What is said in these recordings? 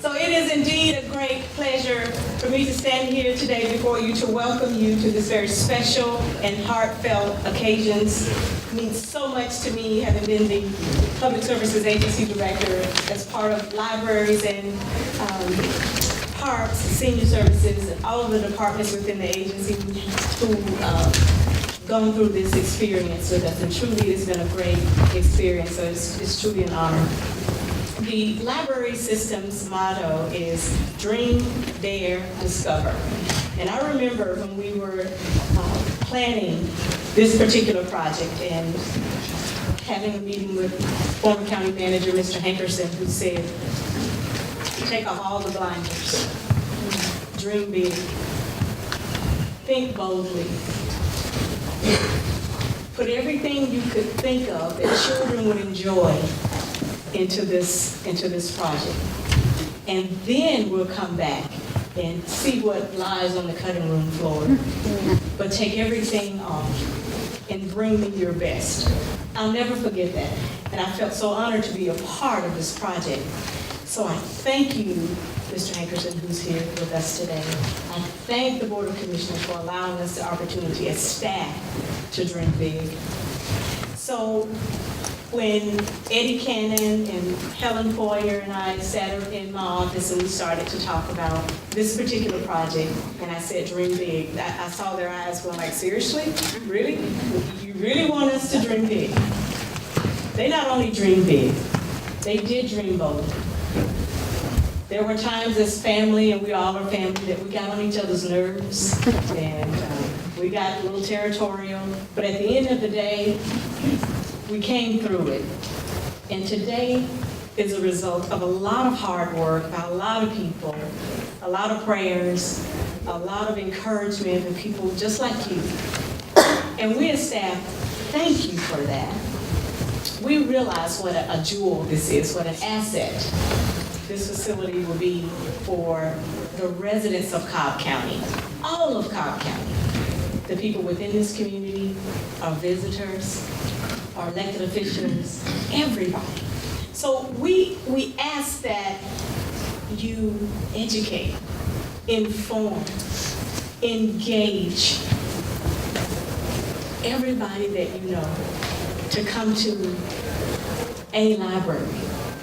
So it is indeed a great pleasure for me to stand here today before you to welcome you to this very special and heartfelt occasions. It means so much to me, having been the Public Services Agency Director as part of libraries and parks, senior services, and all of the departments within the agency who gone through this experience with us. And truly it's been a great experience, so it's truly an honor. The library system's motto is dream, dare, discover. And I remember when we were planning this particular project and having a meeting with former county manager, Mr. Hankerson, who said, take off all the blinders, dream big, think boldly, put everything you could think of that children would enjoy into this project. And then we'll come back and see what lies on the cutting room floor. But take everything off and bring me your best. I'll never forget that. And I felt so honored to be a part of this project. So I thank you, Mr. Hankerson, who's here with us today. I thank the Board of Commissioners for allowing us the opportunity as staff to dream big. So when Eddie Cannon and Helen Foyer and I sat in my office and we started to talk about this particular project, and I said dream big, I saw their eyes going like, seriously? Really? You really want us to dream big? They not only dream big, they did dream boldly. There were times as family, and we all are family, that we got on each other's nerves, and we got a little territorial, but at the end of the day, we came through it. And today is a result of a lot of hard work by a lot of people, a lot of prayers, a lot of encouragement of people just like you. And we as staff, thank you for that. We realize what a jewel this is, what an asset this facility will be for the residents of Cobb County, all of Cobb County, the people within this community, our visitors, our elected officials, everybody. So we ask that you educate, inform, engage everybody that you know to come to a library,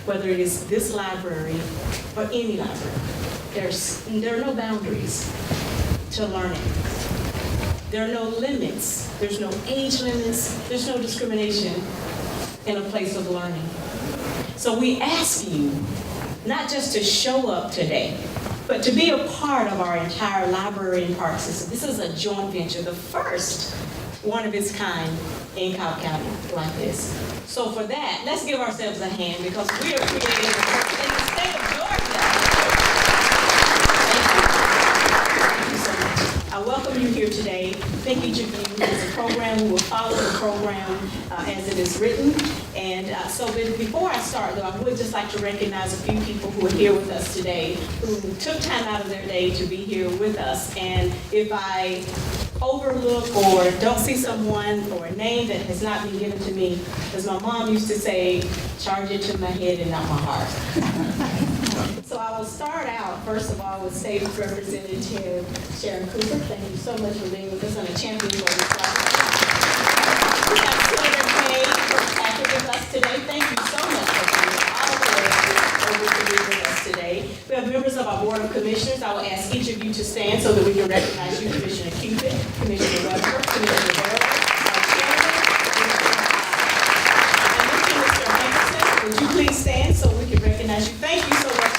whether it is this library or any library. There are no boundaries to learning. There are no limits. There's no age limits. There's no discrimination in a place of learning. So we ask you not just to show up today, but to be a part of our entire library and park system. This is a joint venture, the first one of its kind in Cobb County like this. So for that, let's give ourselves a hand, because we are creating a first in the state of Georgia. Thank you so much. I welcome you here today. Thank each of you. As a program, we will follow the program as it is written. And so before I start, though, I would just like to recognize a few people who are here with us today, who took time out of their day to be here with us. And if I overlook or don't see someone or a name that has not been given to me, as my mom used to say, charge it to my head and not my heart. So I will start out, first of all, with State Representative Sharon Cooper. Thank you so much for being with us on a champion for this project. We have Senator Kay Kirkpatrick with us today. Thank you so much for being all the way over to be with us today. We have members of our Board of Commissioners. I will ask each of you to stand so that we can recognize you. Commissioner Cupid, Commissioner Weber, Commissioner Barrow, our chairman, and Mr. Hankerson. Would you please stand so we can recognize you? Thank you so much.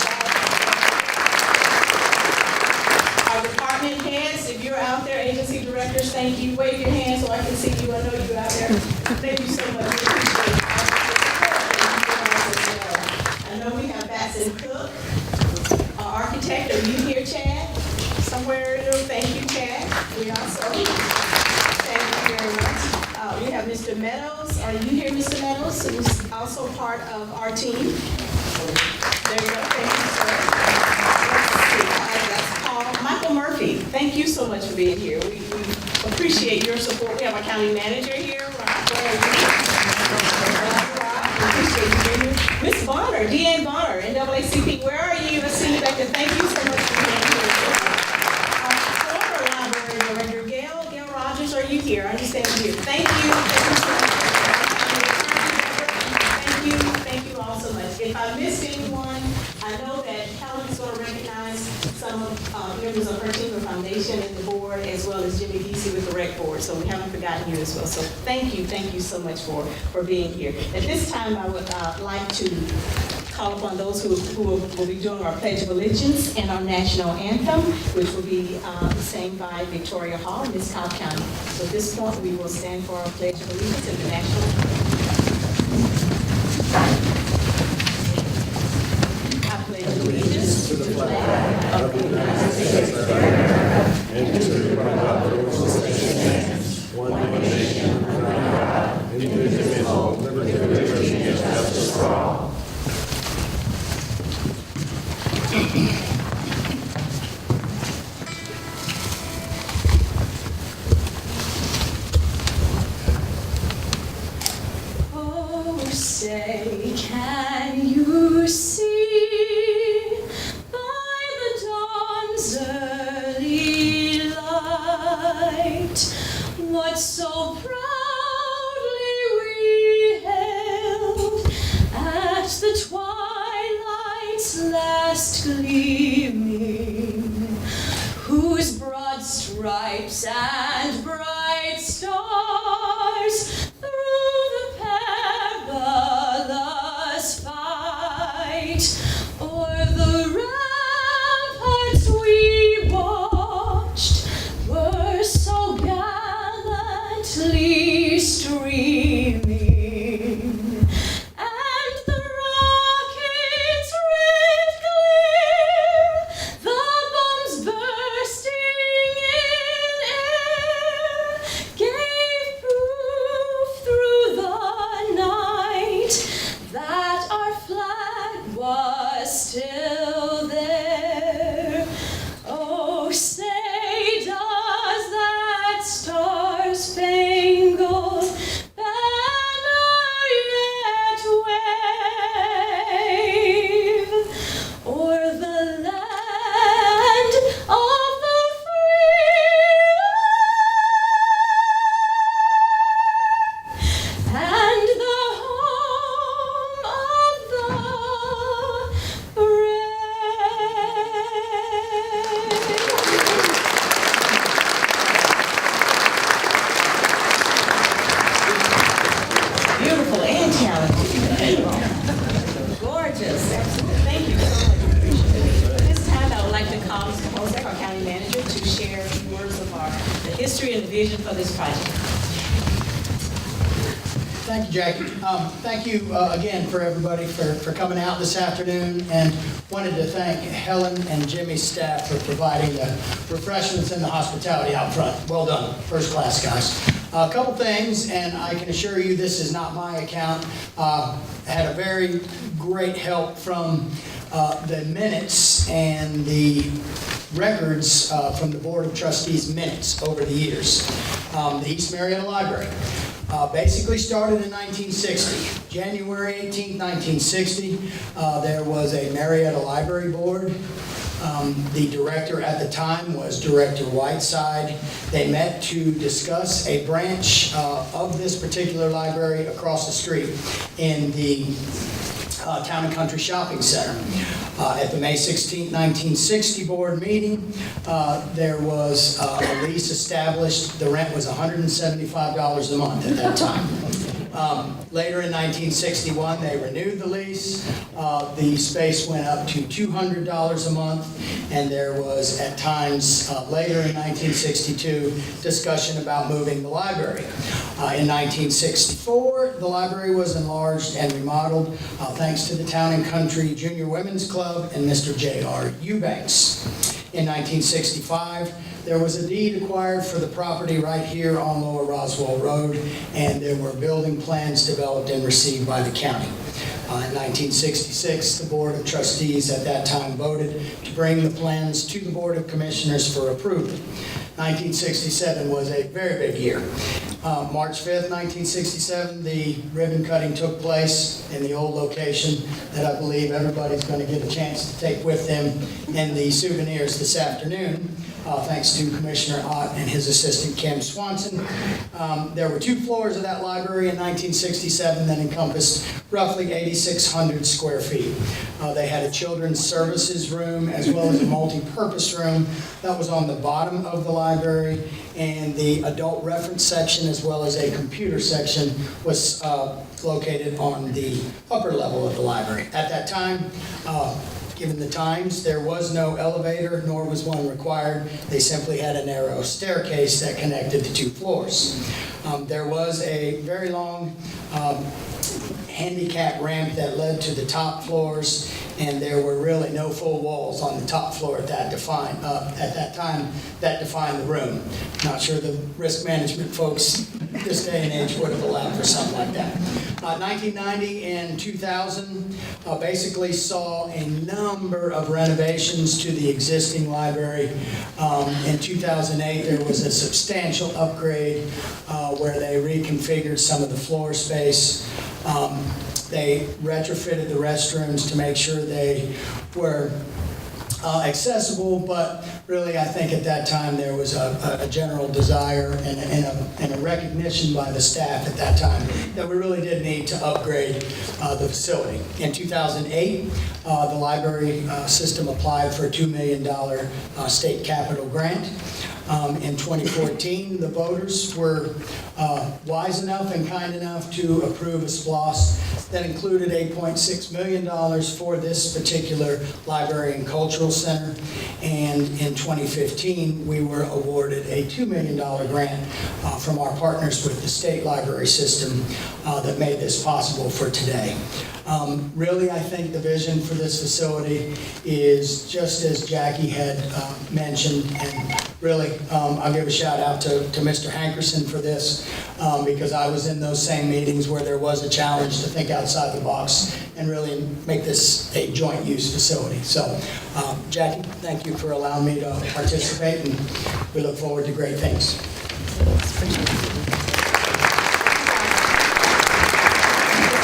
Our department heads, if you're out there, agency directors, thank you. Wave your hand so I can see you. I know you're out there. Thank you so much. We appreciate it. I know we have Batson Cook, our architect. Are you here, Chad? Somewhere in the room. Thank you, Chad. We also thank you very much. We have Mr. Meadows. Are you here, Mr. Meadows? Who's also part of our team. There you go. Thank you, sir. Let's see. That's Paul. Michael Murphy. Thank you so much for being here. We appreciate your support. We have our county manager here. We appreciate you being here. Miss Bonner. Deanne Bonner, NAACP, where are you? Let's see you back there. Thank you so much for being here. Our former library director, Gail Rogers, are you here? I understand you. Thank you. Thank you all so much. If I missed anyone, I know that Helen is going to recognize some members of her team, the foundation and the board, as well as Jimmy Deasy with the rec board. So we haven't forgotten you as well. So thank you so much for being here. At this time, I would like to call upon those who will be doing our Pledge of Allegiance and our national anthem, which will be sang by Victoria Hall in Miss Cobb County. So at this point, we will stand for our Pledge of Allegiance and the national anthem. I pledge allegiance to the flag of the United States of America and to the republic for which it stands, one nation, under God, indivisible, with liberty and justice for all. Oh, say, can you see by the dawn's early light what so proudly we hailed at the twilight's last gleaming, whose broad stripes and bright stars through the perilous fight o'er the ramparts we watched were so gallantly streaming, and the rockets red glare, the bombs bursting in air, gave proof through the night that our flag was still there. Oh, say, does that star-spangled banner yet wave o'er the land of the free and the home of the brave? Beautiful and talented. Gorgeous. Thank you so much. Appreciate it. At this time, I would like to call Mr. Hosek, our county manager, to share a few words of the history and the vision for this project. Thank you, Jackie. Thank you again for everybody for coming out this afternoon, and wanted to thank Helen and Jimmy's staff for providing the refreshments and the hospitality out front. Well done. First class, guys. A couple things, and I can assure you this is not my account. Had a very great help from the minutes and the records from the Board of Trustees minutes over the years. The East Marietta Library. Basically started in 1960. January 18, 1960, there was a Marietta Library Board. The director at the time was Director Whiteside. They met to discuss a branch of this particular library across the street in the Town and Country Shopping Center. At the May 16, 1960 board meeting, there was a lease established. The rent was $175 a month at that time. Later in 1961, they renewed the lease. The space went up to $200 a month, and there was, at times later in 1962, discussion about moving the library. In 1964, the library was enlarged and remodeled thanks to the Town and Country Junior Women's Club and Mr. J.R. Eubanks. In 1965, there was a deed acquired for the property right here on Lower Roswell Road, and there were building plans developed and received by the county. In 1966, the Board of Trustees at that time voted to bring the plans to the Board of Commissioners for approval. 1967 was a very big year. March 5th, 1967, the ribbon cutting took place in the old location that I believe everybody's going to get a chance to take with them in the souvenirs this afternoon, thanks to Commissioner Ott and his assistant Kim Swanson. There were 2 floors of that library in 1967 that encompassed roughly 8,600 square feet. They had a children's services room as well as a multi-purpose room that was on the bottom of the library, and the adult reference section as well as a computer section was located on the upper level of the library. At that time, given the times, there was no elevator, nor was one required. They simply had a narrow staircase that connected the 2 floors. There was a very long handicap ramp that led to the top floors, and there were really no full walls on the top floor at that time that defined the room. Not sure the risk management folks this day and age would have allowed for something like that. 1990 and 2000 basically saw a number of renovations to the existing library. In 2008, there was a substantial upgrade where they reconfigured some of the floor space. They retrofitted the restrooms to make sure they were accessible, but really I think at that time there was a general desire and a recognition by the staff at that time that we really did need to upgrade the facility. In 2008, the library system applied for a $2 million state capital grant. In 2014, the voters were wise enough and kind enough to approve a SPLOST that included $8.6 million for this particular library and cultural center. And in 2015, we were awarded a $2 million grant from our partners with the state library system that made this possible for today. Really, I think the vision for this facility is just as Jackie had mentioned, and really, I'll give a shout out to Mr. Hankerson for this, because I was in those same meetings where there was a challenge to think outside the box and really make this a joint use facility. So, Jackie, thank you for allowing me to participate, and we look forward to great things.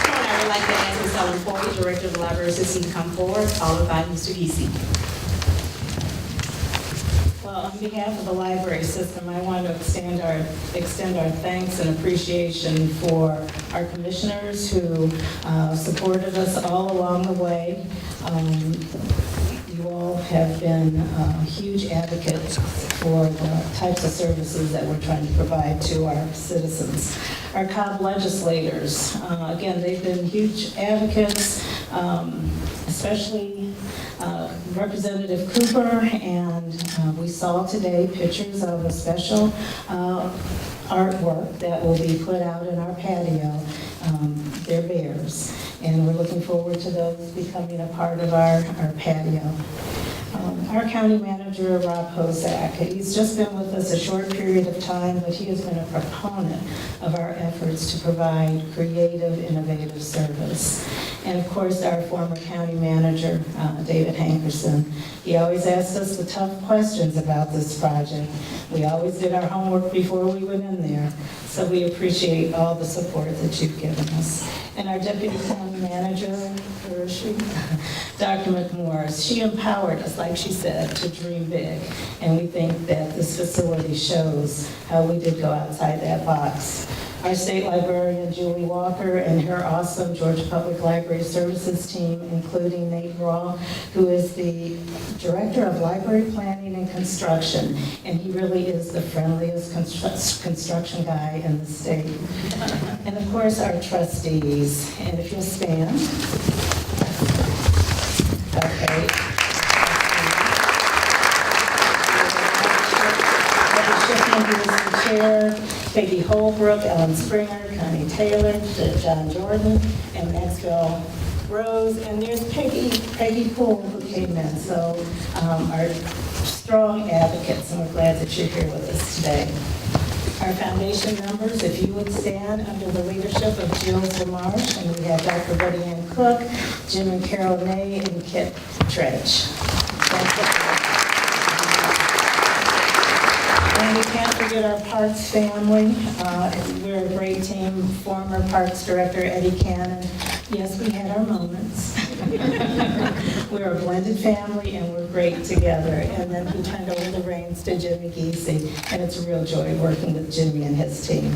I would like to ask Ms. Ellen Foy, Director of the Library System, to come forward, followed by Mr. Easy. Well, on behalf of the library system, I want to extend our thanks and appreciation for our commissioners who supported us all along the way. You all have been huge advocates for the types of services that we're trying to provide to our citizens. Our COB legislators, again, they've been huge advocates, especially Representative Cooper, and we saw today pictures of a special artwork that will be put out in our patio. They're bears, and we're looking forward to those becoming a part of our patio. Our county manager, Rob Hosak, he's just been with us a short period of time, but he has been a proponent of our efforts to provide creative, innovative service. And of course, our former county manager, David Hankerson, he always asked us the tough questions about this project. We always did our homework before we went in there, so we appreciate all the support that you've given us. And our deputy county manager, where is she? Dr. McMorris, she empowered us, like she said, to dream big. And we think that this facility shows how we did go outside that box. Our state librarian, Julie Walker, and her awesome Georgia Public Library Services team, including Nate Raw, who is the Director of Library Planning and Construction, and he really is the friendliest construction guy in the state. And of course, our trustees, and if you'll stand. Okay. Who is the chair, Peggy Holbrook, Ellen Springer, Connie Taylor, John Jordan, and Maxwell Rose, and there's Peggy Poole who came in. So our strong advocates, and we're glad that you're here with us today. Our foundation members, if you would stand under the leadership of Jill Demarche, and we have Dr. Betty Ann Cook, Jim and Carol Ney, and Kit Tretch. And we can't forget our Parks family. We're a great team. Former Parks Director Eddie Cannon. Yes, we had our moments. We're a blended family and we're great together. And then we turned over the reins to Jimmy Giese, and it's a real joy working with Jimmy and his team.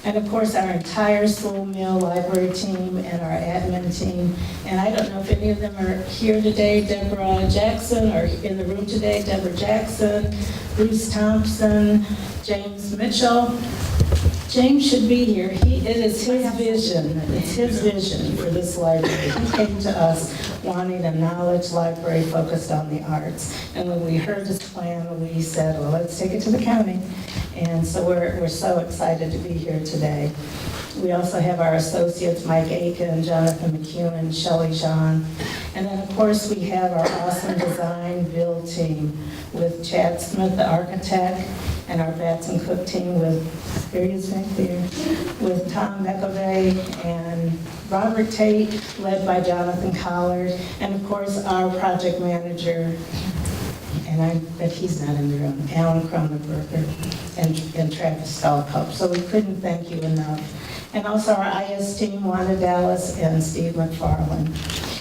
And of course, our entire Sewell Mill Library team and our admin team. And I don't know if any of them are here today. Deborah Jackson, or in the room today, Deborah Jackson, Bruce Thompson, James Mitchell. James should be here. It is his vision. It's his vision for this library. He came to us wanting a knowledge library focused on the arts. And when we heard this plan, we said, well, let's take it to the county. And so we're so excited to be here today. We also have our associates, Mike Aiken, Jonathan McEwen, Shelley John. And then, of course, we have our awesome design build team with Chad Smith, the architect, and our Batson Cook team with, there he is back there, with Tom McAvey and Robert Tate, led by Jonathan Collard, and of course, our project manager, and I bet he's not in the room, Alan Cronenberger and Travis Stahlkup. So we couldn't thank you enough. And also our IS team, Wanda Dallas and Steve McFarland.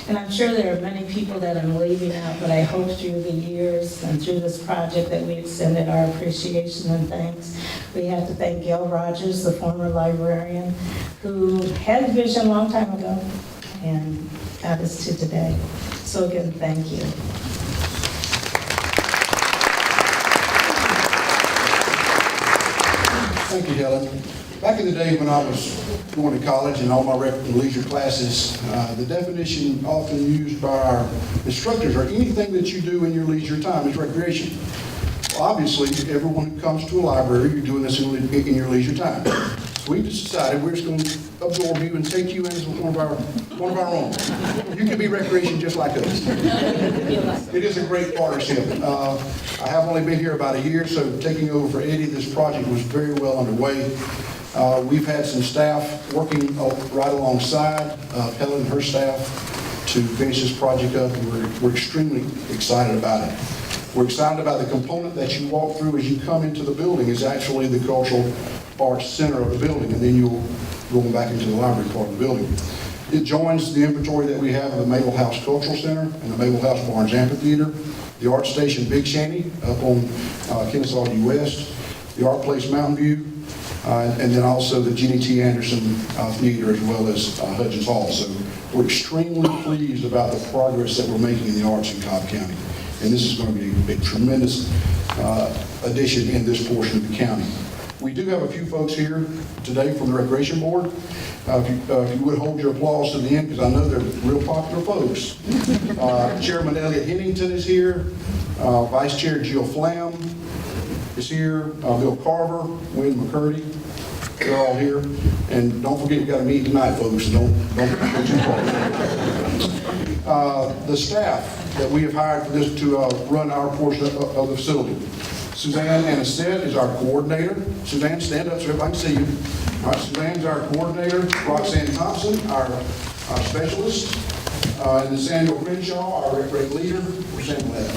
And I'm sure there are many people that I'm leaving out, but I hope through the years and through this project that we extended our appreciation and thanks. We have to thank Gail Rogers, the former librarian, who had a vision a long time ago and got us to today. So again, thank you. Thank you, Helen. Back in the day when I was going to college and all my rep and leisure classes, the definition often used by our instructors are anything that you do in your leisure time is recreation. Well, obviously, everyone who comes to a library, you're doing this in your leisure time. So we just decided we're just going to absorb you and take you in as one of our own. You can be recreation just like us. It is a great partnership. I have only been here about a year, so taking over for Eddie, this project was very well underway. We've had some staff working right alongside Helen and her staff to finish this project up, and we're extremely excited about it. We're excited about the component that you walk through as you come into the building is actually the cultural arts center of the building, and then you'll go back into the library part of the building. It joins the inventory that we have of the Mabel House Cultural Center and the Mabel House Barnes Amphitheater, the Art Station Big Shanty up on Kennesaw View West, the Art Place Mountain View, and then also the Jenny T. Anderson Theater, as well as Hudgens Hall. So we're extremely pleased about the progress that we're making in the arts in Cobb County. And this is going to be a tremendous addition in this portion of the county. We do have a few folks here today from the Recreation Board. If you would hold your applause to the end, because I know they're real popular folks. Chairman Elliot Hennington is here. Vice Chair Jill Flam is here. Bill Carver, Wynn McCurdy, they're all here. And don't forget, we got a meeting tonight, folks, so don't go too far. The staff that we have hired for this to run our portion of the facility. Suzanne Anisette is our coordinator. Suzanne, stand up so everybody can see you. All right, Suzanne's our coordinator. Roxanne Thompson, our specialist. And then Samuel Crenshaw, our rec leader. Where's Samuel at?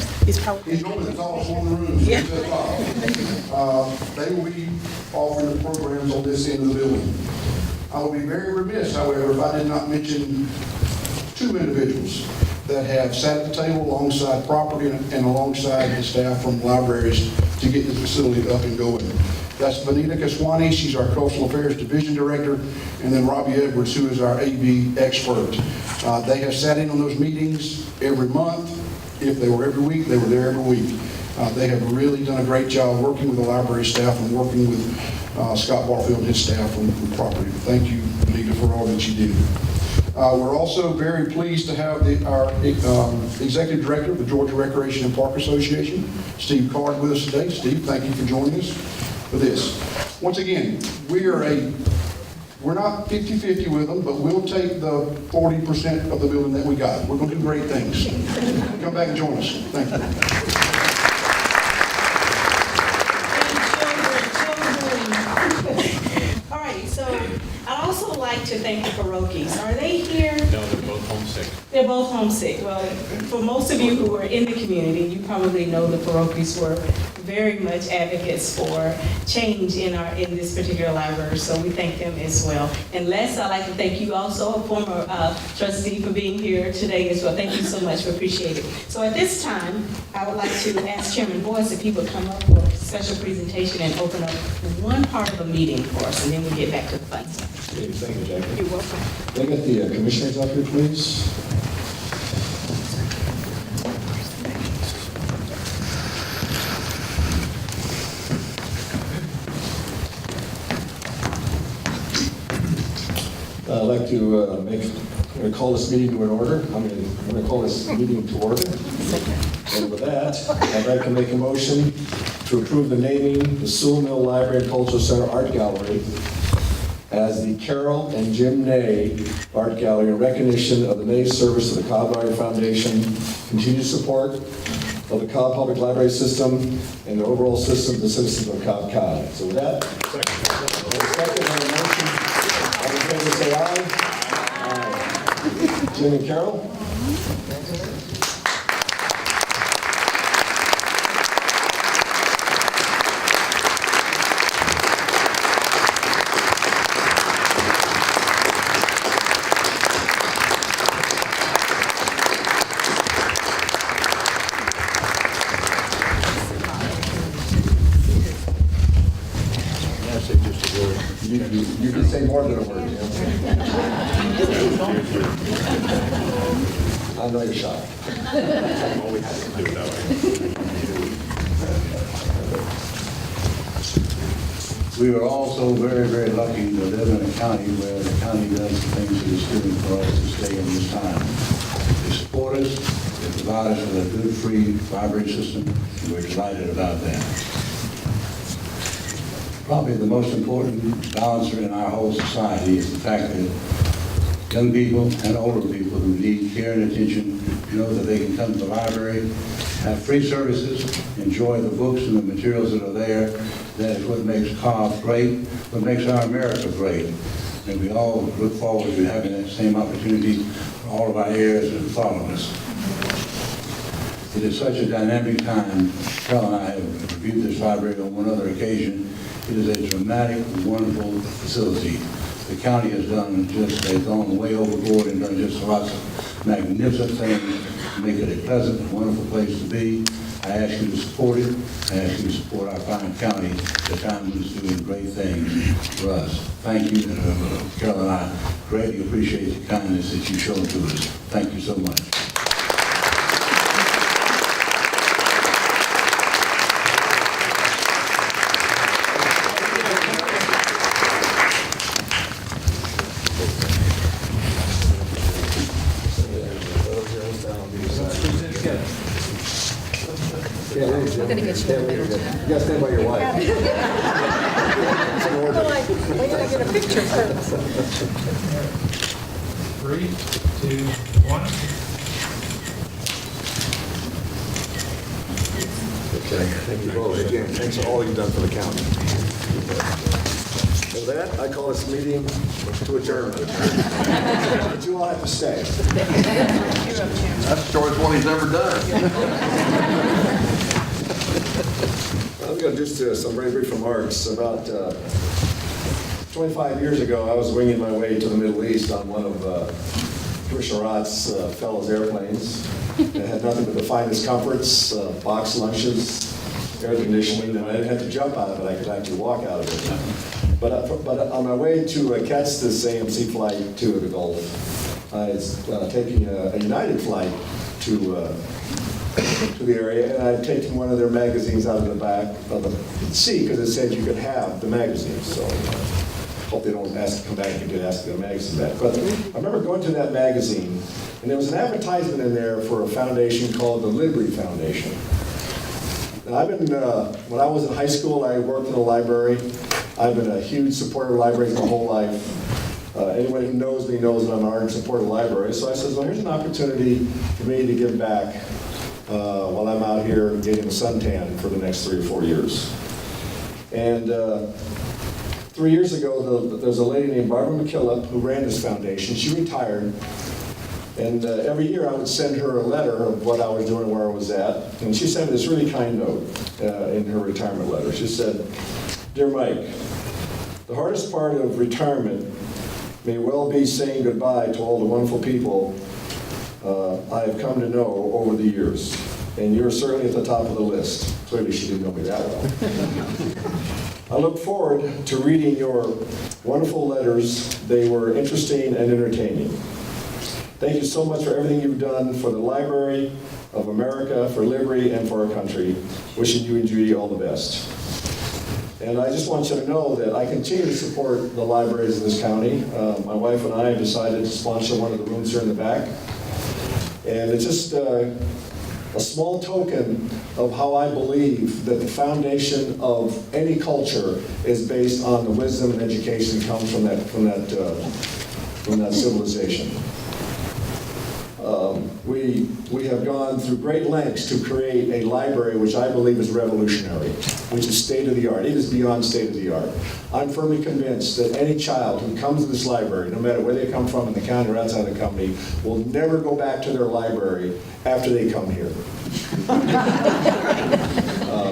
He's normally the tallest one in the room. Yeah. They will be offering the programs on this end of the building. I will be very remiss, however, if I did not mention two individuals that have sat at the table alongside property and alongside the staff from libraries to get this facility up and going. That's Vanita Kaswani, she's our Cultural Affairs Division Director, and then Robbie Edwards, who is our AV expert. They have sat in on those meetings every month. If they were every week, they were there every week. They have really done a great job working with the library staff and working with Scott Barfield and his staff on property. Thank you, Vanita, for all that you did. We're also very pleased to have our Executive Director of the Georgia Recreation and Park Association, Steve Card, with us today. Steve, thank you for joining us for this. Once again, we're not 50-50 with them, but we'll take the 40% of the building that we got. We're going to do great things. Come back and join us. Thank you. All right, so I'd also like to thank the Farokis. Are they here? No, they're both homesick. They're both homesick. Well, for most of you who are in the community, you probably know the Parochies were very much advocates for change in this particular library, so we thank them as well. And Les, I'd like to thank you also, a former trustee, for being here today as well. Thank you so much, we appreciate it. So at this time, I would like to ask Chairman Boyce if he would come up for a special presentation and open up one part of the meeting for us, and then we'll get back to the fun stuff. Thank you, Jackie. You're welcome. Can I get the commissioners up here, please? I'd like to I'm going to call this meeting to an order. I'm going to call this meeting to order. And with that, I'd like to make a motion to approve the naming the Sewell Mill Library and Cultural Center Art Gallery as the Carol and Jim Ney Art Gallery in recognition of the Ney service to the Cobb Library Foundation, continued support of the Cobb Public Library System, and the overall system of the citizens of Cobb County. So with that, second on the motion, all in favor say aye. Aye. Jim and Carol? You can say more than a word, Jim. I know you're shy. All we have to do it that way. We are also very, very lucky to live in a county where the county does the things that it's doing for us to stay in this time. They support us, they provide us with a good, free library system, and we're delighted about that. Probably the most important balancer in our whole society is the fact that young people and older people who need care and attention know that they can come to the library, have free services, enjoy the books and the materials that are there. That is what makes Cobb great, what makes our America great. And we all look forward to having that same opportunity for all of our heirs and followers. It is such a dynamic time. Carol and I have reviewed this library on one other occasion. It is a dramatic, wonderful facility. The county has they've gone way overboard and done just lots of magnificent things to make it a pleasant and wonderful place to be. I ask you to support it. I ask you to support our fine county at a time when it's doing great things for us. Thank you, and Carol and I greatly appreciate the kindness that you've shown to us. Thank you so much. Yeah, ladies and gentlemen. You gotta stand by your wife. We gotta get a picture first. 3, 2, 1. Okay, thank you both. Again, thanks for all you've done for the county. With that, I call this meeting to adjourn. But you all have to stay. That's the shortest one he's ever done. I'm going to do some very brief remarks. About 25 years ago, I was winging my way to the Middle East on one of Commissioner Rott's fellow's airplanes. It had nothing but the finest comforts, box lunches, air conditioning, and I didn't have to jump out of it. I could actually walk out of it. But on my way to catch this AMC flight to the Gulf, I was taking a United flight to the area, and I had taken one of their magazines out of the back of the seat because it said you could have the magazine. So hope they don't ask to come back and get asked to get a magazine back. But I remember going to that magazine, and there was an advertisement in there for a foundation called the Liberty Foundation. Now, I've been, when I was in high school, I worked in a library. I've been a huge supporter of libraries my whole life. Anyone who knows me knows that I'm an ardent supporter of libraries. So I said, well, here's an opportunity for me to give back while I'm out here getting a suntan for the next 3 or 4 years. And 3 years ago, there was a lady named Barbara McKillop who ran this foundation. She retired. And every year I would send her a letter of what I was doing, where I was at. And she sent me this really kind note in her retirement letter. She said, "Dear Mike, the hardest part of retirement may well be saying goodbye to all the wonderful people I have come to know over the years. And you're certainly at the top of the list." Clearly she didn't know me that well. "I look forward to reading your wonderful letters. They were interesting and entertaining. Thank you so much for everything you've done for the Library of America, for Liberty, and for our country. Wishing you and Judy all the best." And I just want you to know that I continue to support the libraries in this county. My wife and I have decided to sponsor one of the rooms here in the back. And it's just a small token of how I believe that the foundation of any culture is based on the wisdom and education that comes from that civilization. We have gone through great lengths to create a library which I believe is revolutionary, which is state-of-the-art. It is beyond state-of-the-art. I'm firmly convinced that any child who comes to this library, no matter where they come from in the county or outside the county, will never go back to their library after they come here.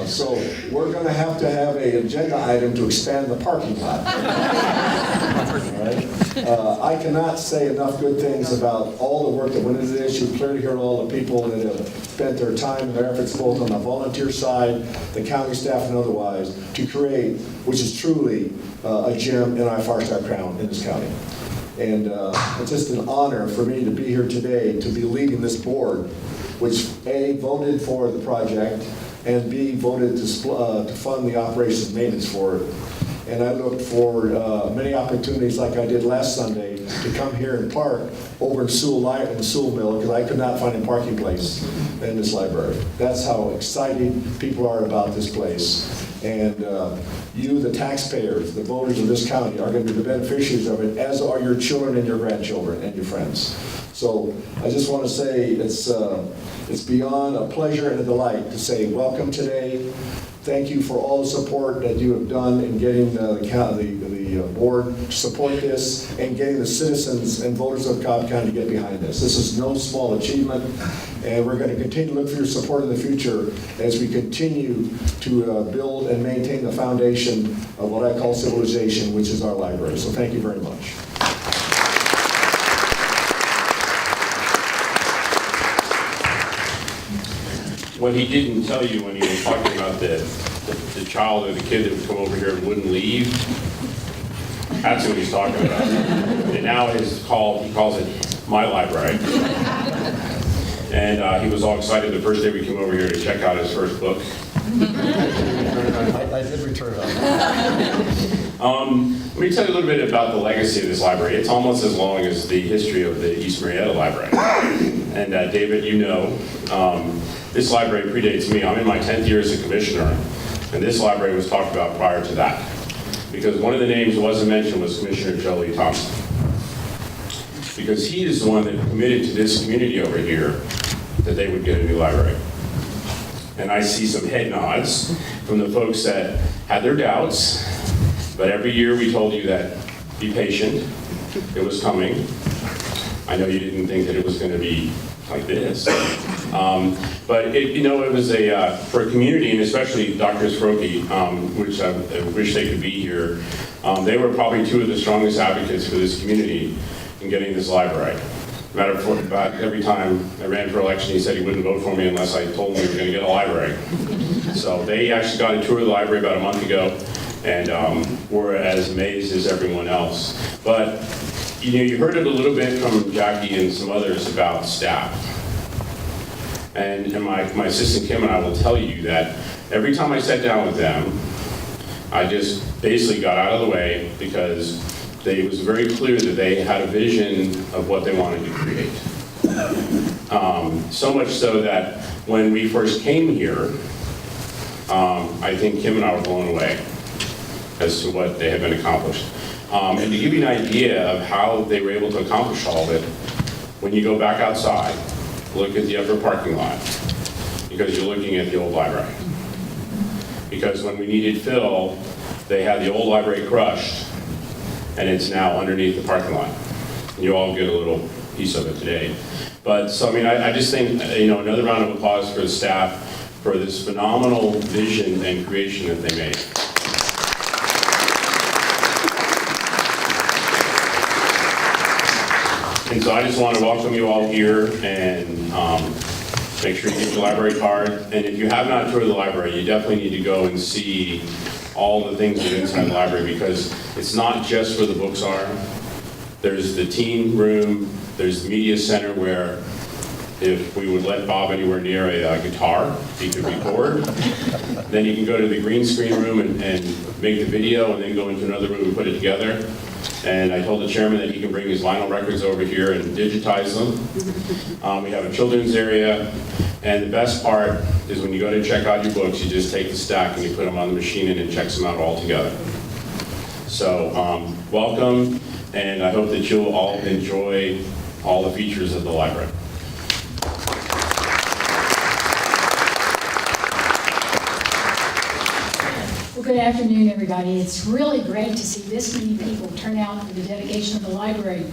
So we're going to have an agenda item to expand the parking lot. All right? I cannot say enough good things about all the work that went into this. You've clearly heard all the people that have spent their time and their efforts both on the volunteer side, the county staff, and otherwise to create, which is truly a gem in our Five-Star Crown in this county. And it's just an honor for me to be here today to be leading this board, which A, voted for the project, and B, voted to fund the operations and maintenance for it. And I look for many opportunities like I did last Sunday to come here and park over in Sewell Mill because I could not find a parking place in this library. That's how excited people are about this place. And you, the taxpayers, the voters of this county, are going to be the beneficiaries of it, as are your children and your grandchildren and your friends. So I just want to say it's beyond a pleasure and a delight to say welcome today. Thank you for all the support that you have done in getting the board to support this and getting the citizens and voters of Cobb County to get behind this. This is no small achievement, and we're going to continue to look for your support in the future as we continue to build and maintain the foundation of what I call civilization, which is our library. So thank you very much. What he didn't tell you when he was talking about the child or the kid that would come over here and wouldn't leave, that's what he's talking about. And now he calls it my library. And he was all excited the first day we came over here to check out his first book. I did return it. Let me tell you a little bit about the legacy of this library. It's almost as long as the history of the East Marietta Library. And David, you know, this library predates me. I'm in my 10th year as a commissioner, and this library was talked about prior to that. Because one of the names that wasn't mentioned was Commissioner Jolie Thompson. Because he is the one that committed to this community over here that they would get a new library. And I see some head nods from the folks that had their doubts, but every year we told you that, be patient, it was coming. I know you didn't think that it was going to be like this. But it was for a community, and especially Dr. Sroki, which I wish they could be here, they were probably two of the strongest advocates for this community in getting this library. Matter of fact, every time I ran for election, he said he wouldn't vote for me unless I told him we were going to get a library. So they actually got a tour of the library about a month ago, and were as amazed as everyone else. But you heard it a little bit from Jackie and some others about staff. And my assistant Kim and I will tell you that every time I sat down with them, I just basically got out of the way because it was very clear that they had a vision of what they wanted to create. So much so that when we first came here, I think Kim and I were blown away as to what they had been accomplished. And to give you an idea of how they were able to accomplish all of it, when you go back outside, look at the upper parking lot, because you're looking at the old library. Because when we needed fill, they had the old library crushed, and it's now underneath the parking lot. You all get a little piece of it today. But, so, I mean, I just think, another round of applause for the staff for this phenomenal vision and creation that they made. And so I just want to welcome you all here and make sure you get your library card. And if you have not toured the library, you definitely need to go and see all the things that are inside the library, because it's not just where the books are. There's the teen room, there's the media center where if we would let Bob anywhere near a guitar, he could record. Then you can go to the green screen room and make the video, and then go into another room and put it together. And I told the chairman that he can bring his vinyl records over here and digitize them. We have a children's area, and the best part is when you go to check out your books, you just take the stack and you put them on the machine and it checks them out all together. So welcome, and I hope that you'll all enjoy all the features of the library. Well, good afternoon, everybody. It's really great to see this many people turn out for the dedication of the library.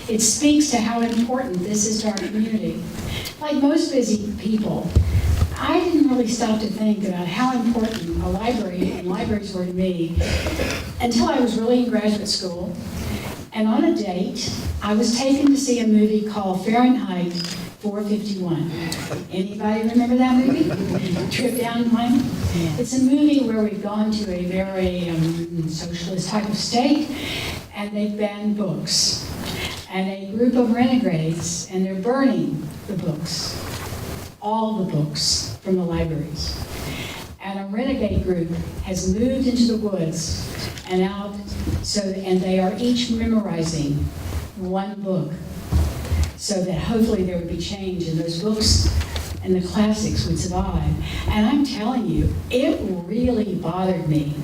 It speaks to how important this is to our community. Like most busy people, I didn't really stop to think about how important a library and libraries were to me until I was really in graduate school. And on a date, I was taken to see a movie called Fahrenheit 451. Anybody remember that movie? Trip down time? It's a movie where we've gone to a very socialist type of state, and they've banned books. And a group of renegades, and they're burning the books, all the books from the libraries. And a renegade group has moved into the woods and out, and they are each memorizing one book, so that hopefully there would be change and those books and the classics would survive. And I'm telling you, it really bothered me.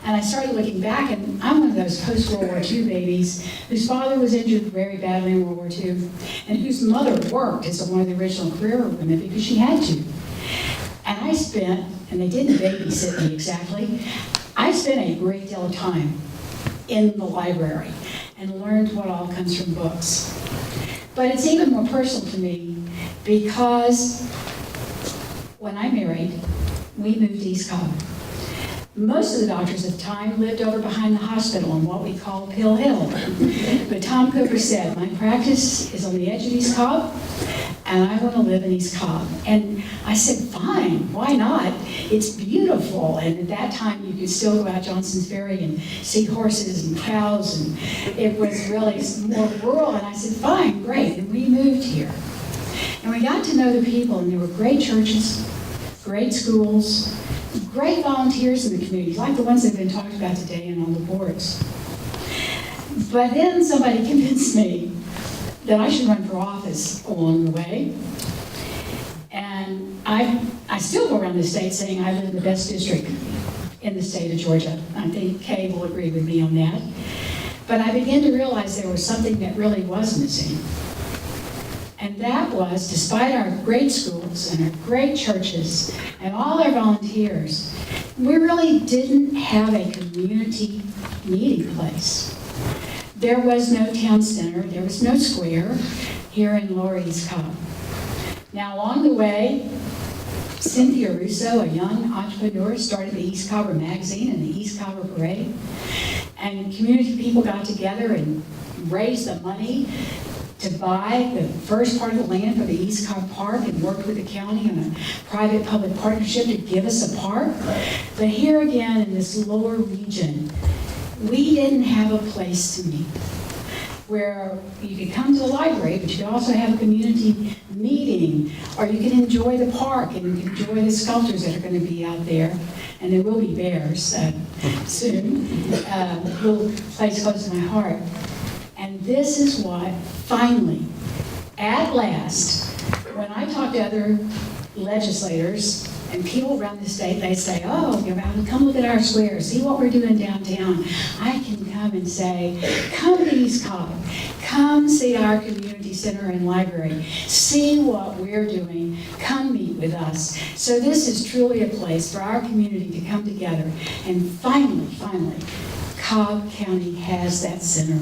And I started looking back, and I'm one of those post-World War II babies whose father was injured very badly in World War II, and whose mother worked as one of the original career women because she had to. And I spent, and they didn't babysit me exactly, I spent a great deal of time in the library and learned what all comes from books. But it's even more personal to me because when I married, we moved to East Cobb. Most of the doctors at the time lived over behind the hospital on what we call Pill Hill. But Tom Cooper said, my practice is on the edge of East Cobb, and I want to live in East Cobb. And I said, fine, why not? It's beautiful. And at that time, you could still go out Johnson's Ferry and see horses and cows, and it was really more rural. And I said, fine, great. And we moved here. And we got to know the people, and there were great churches, great schools, great volunteers in the community, like the ones that have been talked about today and on the boards. But then somebody convinced me that I should run for office along the way. And I still go around the state saying I live in the best district in the state of Georgia. I think Kay will agree with me on that. But I began to realize there was something that really was missing. And that was, despite our great schools and our great churches and all our volunteers, we really didn't have a community meeting place. There was no town center, there was no square here in Lower East Cobb. Now along the way, Cynthia Russo, a young entrepreneur, started the East Cobber magazine and the East Cobber Parade. And community people got together and raised the money to buy the first part of the land for the East Cobb Park and worked with the county on a private-public partnership to give us a park. But here again, in this lower region, we didn't have a place to meet where you could come to the library, but you could also have a community meeting, or you can enjoy the park and you can enjoy the sculptures that are going to be out there. And there will be bears soon, a little place close to my heart. And this is what, finally, at last, when I talk to other legislators and people around the state, they say, oh, come look at our square, see what we're doing downtown. I can come and say, come to East Cobb, come see our community center and library, see what we're doing, come meet with us. So this is truly a place for our community to come together and finally, Cobb County has that center.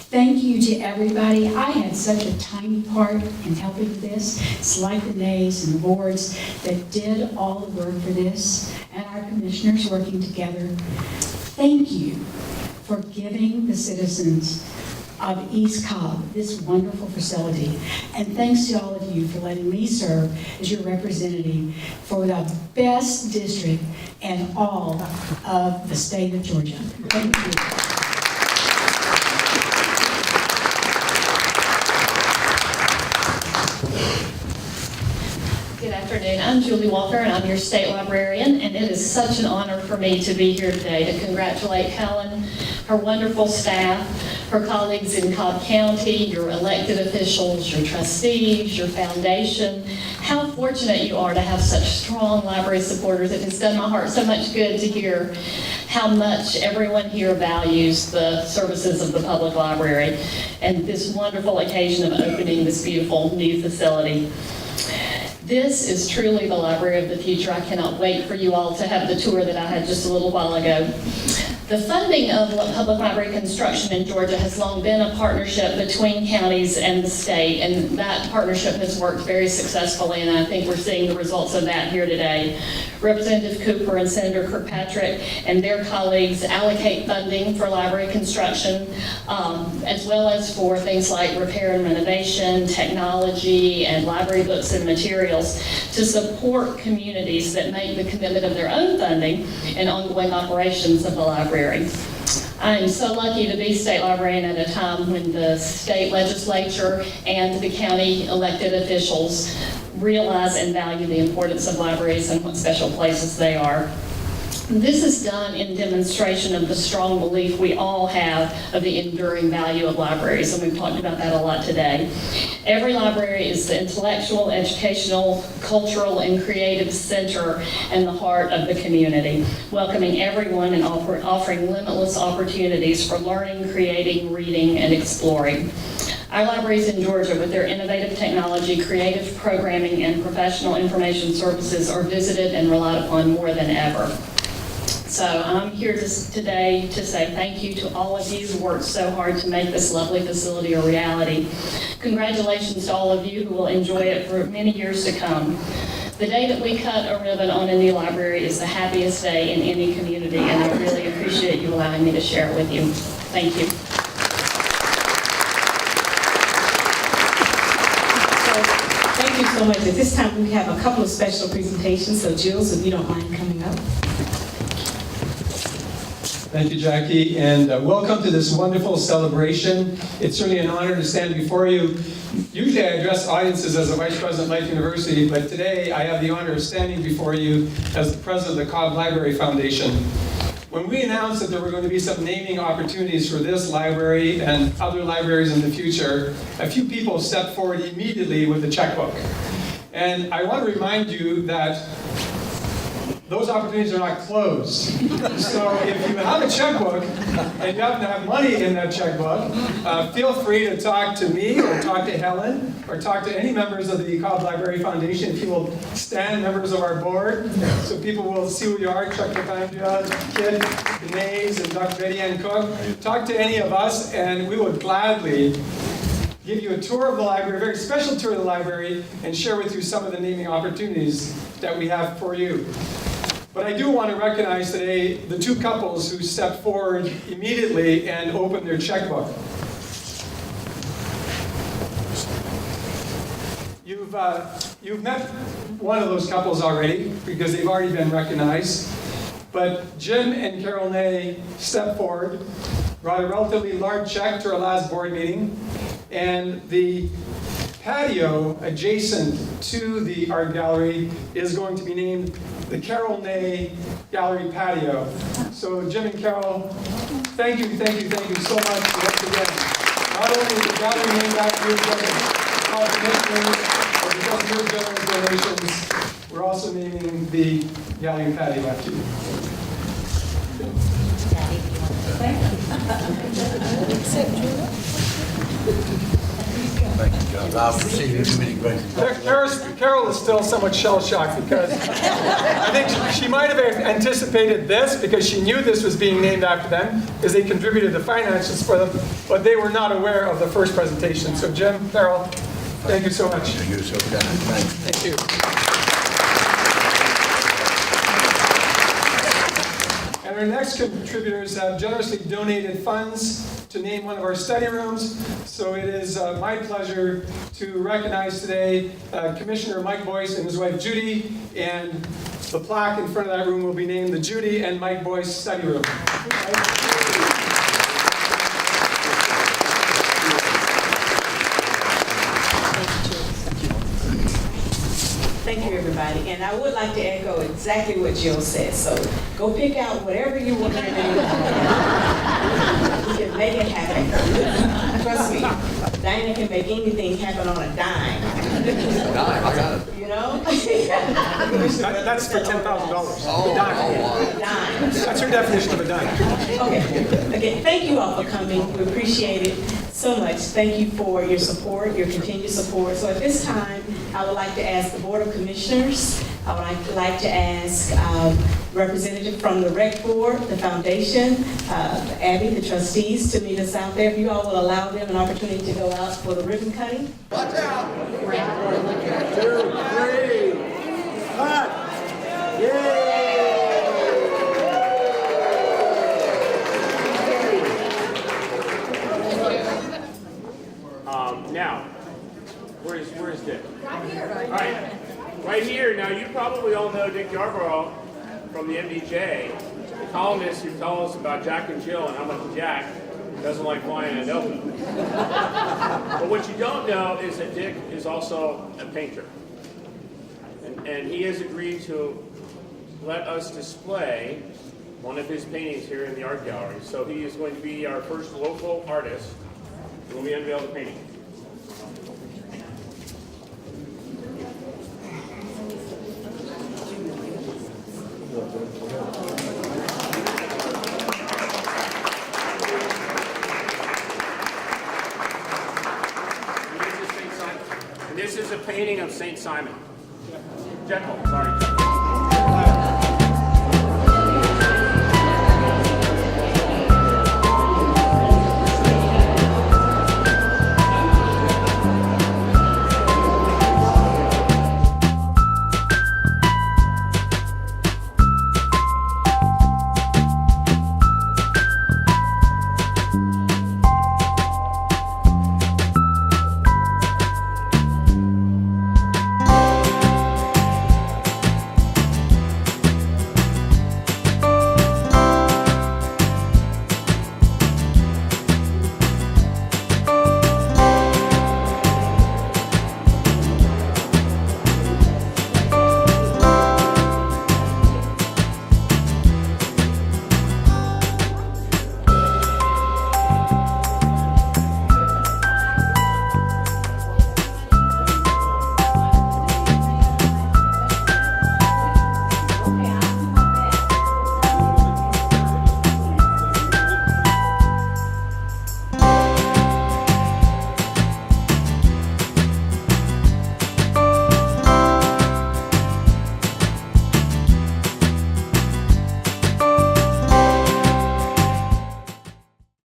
Thank you to everybody. I had such a tiny part in helping with this. It's like the nays and the boards that did all the work for this, and our commissioners working together. Thank you for giving the citizens of East Cobb this wonderful facility. And thanks to all of you for letting me serve as your representative for the best district in all of the state of Georgia. Thank you. Good afternoon. I'm Julie Walker, and I'm your state librarian, and it is such an honor for me to be here today to congratulate Helen, her wonderful staff, her colleagues in Cobb County, your elected officials, your trustees, your foundation. How fortunate you are to have such strong library supporters. It has done my heart so much good to hear how much everyone here values the services of the public library and this wonderful occasion of opening this beautiful new facility. This is truly the library of the future. I cannot wait for you all to have the tour that I had just a little while ago. The funding of public library construction in Georgia has long been a partnership between counties and the state, and that partnership has worked very successfully, and I think we're seeing the results of that here today. Representative Cooper and Senator Kirkpatrick and their colleagues allocate funding for library construction, as well as for things like repair and renovation, technology, and library books and materials to support communities that make the commitment of their own funding and ongoing operations of the library. I am so lucky to be state librarian at a time when the state legislature and the county elected officials realize and value the importance of libraries and what special places they are. This is done in demonstration of the strong belief we all have of the enduring value of libraries, and we've talked about that a lot today. Every library is the intellectual, educational, cultural, and creative center and the heart of the community, welcoming everyone and offering limitless opportunities for learning, creating, reading, and exploring. Our libraries in Georgia, with their innovative technology, creative programming, and professional information services, are visited and relied upon more than ever. So I'm here today to say thank you to all of you who worked so hard to make this lovely facility a reality. Congratulations to all of you who will enjoy it for many years to come. The day that we cut a ribbon on a new library is the happiest day in any community, and I really appreciate you allowing me to share it with you. Thank you. Thank you so much. At this time, we have a couple of special presentations, so Jules, if you don't mind coming up. Thank you, Jackie, and welcome to this wonderful celebration. It's certainly an honor to stand before you. Usually I address audiences as a Vice President at Life University, but today I have the honor of standing before you as the President of the Cobb Library Foundation. When we announced that there were going to be some naming opportunities for this library and other libraries in the future, a few people stepped forward immediately with a checkbook. And I want to remind you that those opportunities are not closed. So if you have a checkbook and you happen to have money in that checkbook, feel free to talk to me or talk to Helen or talk to any members of the Cobb Library Foundation. If you will stand, members of our board, so people will see who you are, Chuck Latanja, Kid, Nays, and Dr. Betty Ann Cook. Talk to any of us and we would gladly give you a tour of the library, a very special tour of the library, and share with you some of the naming opportunities that we have for you. But I do want to recognize today the two couples who stepped forward immediately and opened their checkbook. You've met one of those couples already because they've already been recognized. But Jim and Carol Ney stepped forward, brought a relatively large check to our last board meeting, and the patio adjacent to the art gallery is going to be named the Carol Ney Gallery Patio. So Jim and Carol, thank you so much once again. Not only is the gallery named after you, but the commissioners, but because of your generous donations, we're also naming the gallery patio after you. Thank you, John. I'll proceed to committee questions. Carol is still somewhat shell-shocked because I think she might have anticipated this because she knew this was being named after them, because they contributed the finances for them, but they were not aware of the first presentation. So Jim, Carol, thank you so much. Thank you, so kind. Thank you. Thank you. And our next contributors have generously donated funds to name one of our study rooms. So it is my pleasure to recognize today Commissioner Mike Boyce and his wife Judy, and the plaque in front of that room will be named the Judy and Mike Boyce Study Room. Thank you, everybody. And I would like to echo exactly what Jill said. So go pick out whatever you want to do. We can make it happen. Trust me, Diana can make anything happen on a dime. Dime, I got it. You know? That's for $10,000. Oh, A dime. Dime. That's your definition of a dime. Okay. Again, thank you all for coming. We appreciate it so much. Thank you for your support, your continued support. So at this time, I would like to ask the Board of Commissioners, I would like to ask representative from the Rec Board, the Foundation, Abby, the trustees, to meet us out there. If you all will allow them an opportunity to go out for the ribbon cutting. Watch out! 2, 3, cut! Yay! Now, where's Dick? Right here. All right, right here. Now, you probably all know Dick Yarborough from the MDJ, the columnist who tells us about Jack and Jill and how much Jack doesn't like flying a Nova. But what you don't know is that Dick is also a painter. And he has agreed to let us display one of his paintings here in the art gallery. So he is going to be our first local artist when we unveil the painting. This is a painting of Saint Simon. Jekyll, sorry.